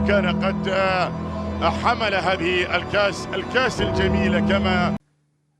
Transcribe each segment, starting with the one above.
كان قد حمل هذه الكاس الجميلة كما.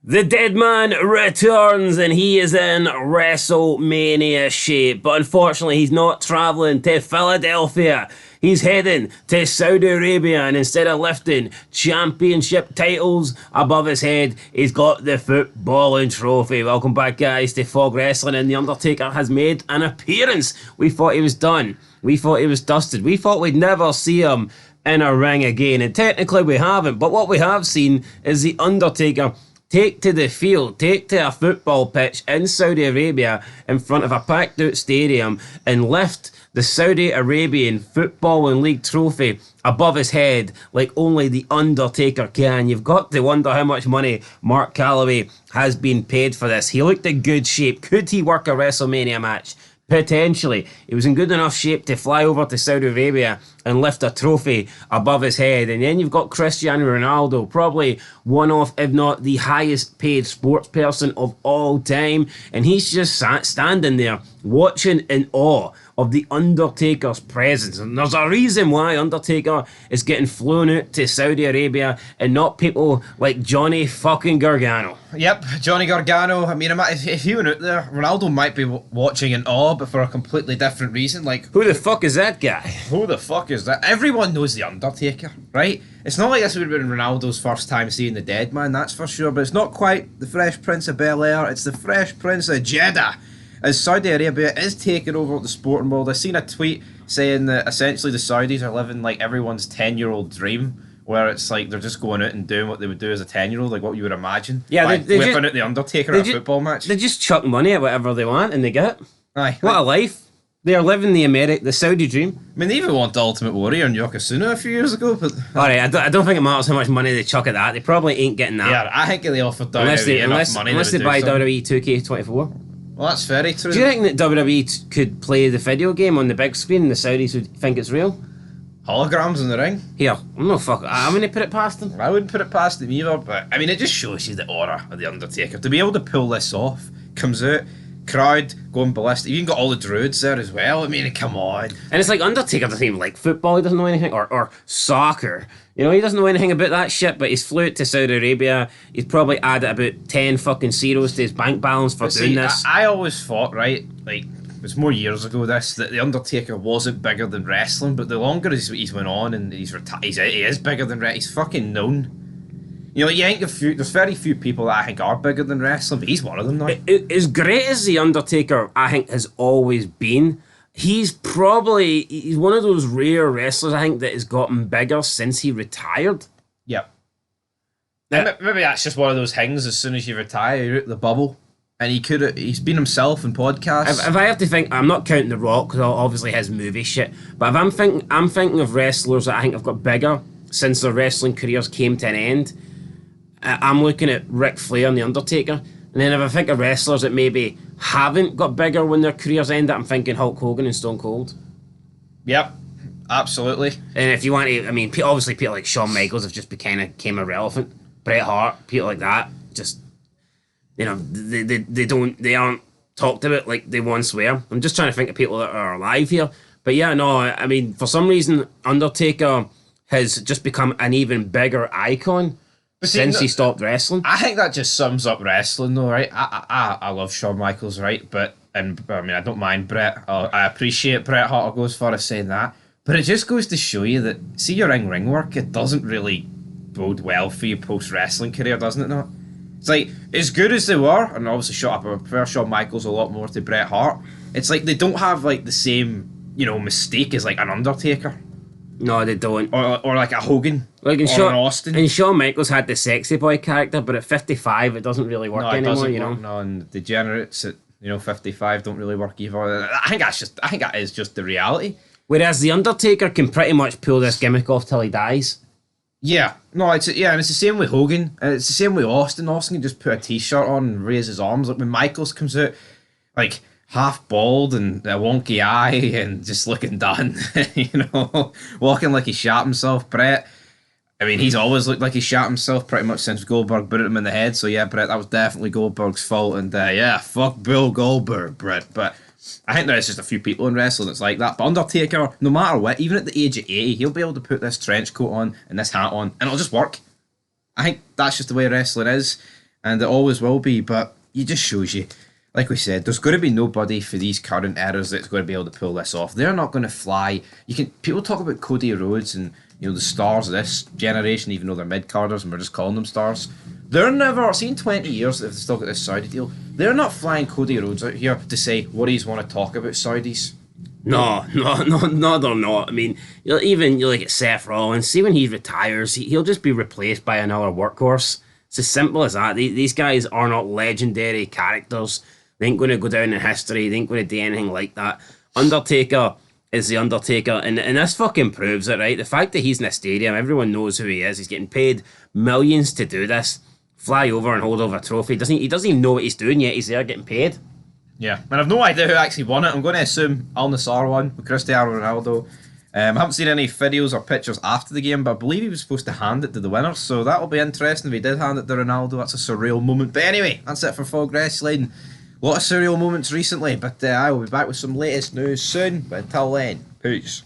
The dead man returns and he is in WrestleMania shape, but unfortunately he's not travelling to Philadelphia. He's heading to Saudi Arabia, and instead of lifting championship titles above his head, he's got the footballing trophy. Welcome back, guys, to Fog Wrestling, and The Undertaker has made an appearance. We thought he was done. We thought he was dusted. We thought we'd never see him in a ring again, and technically we haven't, but what we have seen is The Undertaker take to the field, take to a football pitch in Saudi Arabia in front of a packed out stadium and lift the Saudi Arabian Footballing League trophy above his head like only The Undertaker can. You've got to wonder how much money Mark Calloway has been paid for this. He looked in good shape. Could he work a WrestleMania match? Potentially. He was in good enough shape to fly over to Saudi Arabia and lift a trophy above his head. And then you've got Cristiano Ronaldo, probably one of, if not the highest paid sports person of all time. And he's just standing there watching in awe of The Undertaker's presence. And there's a reason why Undertaker is getting flown out to Saudi Arabia and not people like Johnny fucking Gargano. Yep, Johnny Gargano. I mean, if he went out there, Ronaldo might be watching in awe, but for a completely different reason. Like, who the fuck is that guy? Who the fuck is that? Everyone knows The Undertaker, right? It's not like this would have been Ronaldo's first time seeing the dead man, that's for sure, but it's not quite the Fresh Prince of Bel-Air, it's the Fresh Prince of Jeddah. As Saudi Arabia is taking over the sporting world. I seen a tweet saying that essentially the Saudis are living like everyone's 10-year-old dream, where it's like they're just going out and doing what they would do as a 10-year-old, like what you would imagine. Yeah, they whipping out The Undertaker at a football match. They just chuck money at whatever they want and they get it. Aye. What a life. They are living the Saudi dream. I mean, they even want the Ultimate Warrior and Yokozuna a few years ago, but... Alright, I don't think it matters how much money they chuck at that. They probably ain't getting that. Yeah, I think they offered WWE enough money. Unless they buy WWE 2K24. Well, that's very true. Do you think that WWE could play the video game on the big screen and the Saudis would think it's real? Holograms in the ring? Here, I'm no fuck. I wouldn't put it past them. I wouldn't put it past them either, but I mean, it just shows you the aura of The Undertaker. To be able to pull this off, comes out, crowd going ballistic. You even got all the druids there as well. I mean, come on. And it's like Undertaker doesn't even like football. He doesn't know anything, or soccer. You know, he doesn't know anything about that shit, but he's flew out to Saudi Arabia. He's probably added about 10 fucking zeros to his bank balance for doing this. I always thought, right, like, it was more years ago this, that The Undertaker wasn't bigger than wrestling, but the longer he's went on and he is bigger than wrestling. He's fucking known. You know, you think there's very few people that I think are bigger than wrestling, but he's one of them now. As great as The Undertaker, I think, has always been, he's one of those rare wrestlers, I think, that has gotten bigger since he retired. Yep. Maybe that's just one of those things, as soon as you retire, you're out the bubble. And he's been himself in podcasts. If I have to think, I'm not counting The Rock, because obviously his movie shit, but if I'm thinking of wrestlers that I think have got bigger since their wrestling careers came to an end, I'm looking at Ric Flair and The Undertaker. And then if I think of wrestlers that maybe haven't got bigger when their careers ended, I'm thinking Hulk Hogan and Stone Cold. Yep, absolutely. And if you want to, I mean, obviously people like Shawn Michaels have just became irrelevant. Bret Hart, people like that, just, you know, they aren't talked about like they once were. I'm just trying to think of people that are alive here. But yeah, no, I mean, for some reason, Undertaker has just become an even bigger icon. Since he stopped wrestling. I think that just sums up wrestling though, right? I love Shawn Michaels, right? I mean, I don't mind Bret. I appreciate Bret Hart. I'll go as far as saying that. But it just goes to show you that, see your ring work, it doesn't really bode well for your post-wrestling career, doesn't it not? It's like, as good as they were, and obviously I prefer Shawn Michaels a lot more to Bret Hart, it's like they don't have like the same, you know, mystique as like an Undertaker. No, they don't. Or like a Hogan. Like an Austin. And Shawn Michaels had the sexy boy character, but at 55 it doesn't really work anymore, you know. No, and degenerates at, 55 don't really work either. I think that is just the reality. Whereas The Undertaker can pretty much pull this gimmick off till he dies. Yeah. No, and it's the same with Hogan. And it's the same with Austin. Austin can just put a t-shirt on and raise his arms. Like when Michaels comes out, like half bald and a wonky eye and just looking done, walking like he shot himself. Bret, I mean, he's always looked like he shot himself pretty much since Goldberg booted him in the head. So yeah, Bret, that was definitely Goldberg's fault. And fuck Bill Goldberg, Bret. But I think there's just a few people in wrestling that's like that. But Undertaker, no matter what, even at the age of 80, he'll be able to put this trench coat on and this hat on, and it'll just work. I think that's just the way wrestling is, and it always will be. But it just shows you, like we said, there's going to be nobody for these current eras that's going to be able to pull this off. They're not going to fly. People talk about Cody Rhodes and the stars of this generation, even though they're mid-carders and we're just calling them stars. They're never, seen 20 years if they still got this Saudi deal, they're not flying Cody Rhodes out here to say what he's want to talk about Saudis. No, they're not. I mean, even you look at Seth Rollins. See when he retires, he'll just be replaced by another workhorse. It's as simple as that. These guys are not legendary characters. They ain't going to go down in history. They ain't going to do anything like that. Undertaker is the Undertaker, and this fucking proves it, right? The fact that he's in a stadium, everyone knows who he is. He's getting paid millions to do this. Fly over and hold over a trophy. He doesn't even know what he's doing yet. He's there getting paid. Yeah, and I've no idea who actually won it. I'm going to assume Al Nassr won with Cristiano Ronaldo. I haven't seen any videos or pictures after the game, but I believe he was supposed to hand it to the winner, so that'll be interesting if he did hand it to Ronaldo. That's a surreal moment. But anyway, that's it for Fog Wrestling. A lot of surreal moments recently, but I will be back with some latest news soon. But until then, peace.